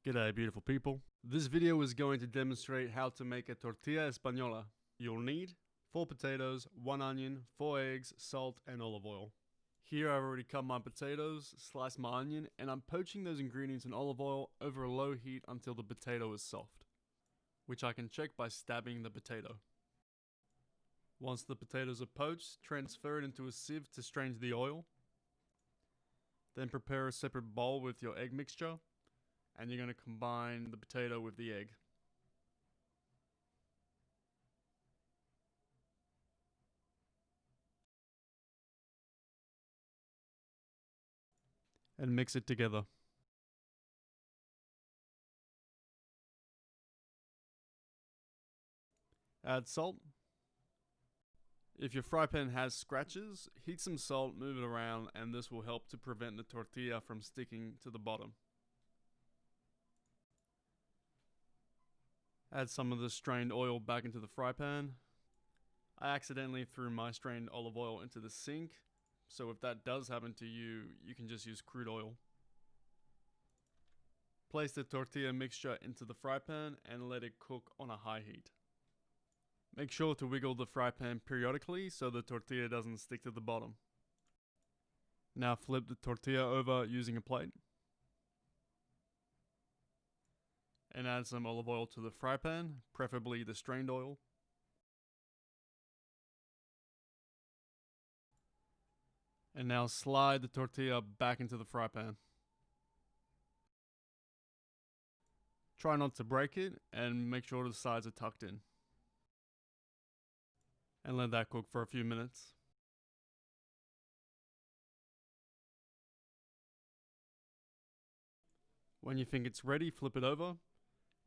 G'day beautiful people. This video is going to demonstrate how to make a Tortilla Española. You'll need 4 potatoes, 1 onion, 4 eggs, salt and olive oil. Here I've already cut my potatoes, sliced my onion, and I'm poaching those ingredients in olive oil over a low heat until the potato is soft, which I can check by stabbing the potato. Once the potatoes are poached, transfer it into a sieve to strain the oil. Then prepare a separate bowl with your egg mixture. And you're going to combine the potato with the egg. And mix it together. Add salt. If your fry pan has scratches, heat some salt, move it around, and this will help to prevent the tortilla from sticking to the bottom. Add some of the strained oil back into the fry pan. I accidentally threw my strained olive oil into the sink, so if that does happen to you, you can just use crude oil. Place the tortilla mixture into the fry pan and let it cook on a high heat. Make sure to wiggle the fry pan periodically so the tortilla doesn't stick to the bottom. Now flip the tortilla over using a plate. And add some olive oil to the fry pan, preferably the strained oil. And now slide the tortilla back into the fry pan. Try not to break it and make sure the sides are tucked in. And let that cook for a few minutes. When you think it's ready, flip it over.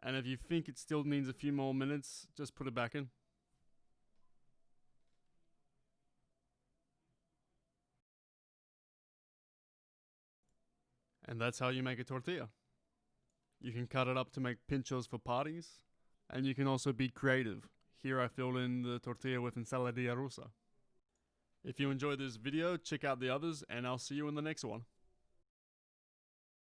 And if you think it still needs a few more minutes, just put it back in. And that's how you make a tortilla. You can cut it up to make pinchos for parties. And you can also be creative. Here I filled in the tortilla with ensaladilla rusa. If you enjoyed this video, check out the others and I'll see you in the next one.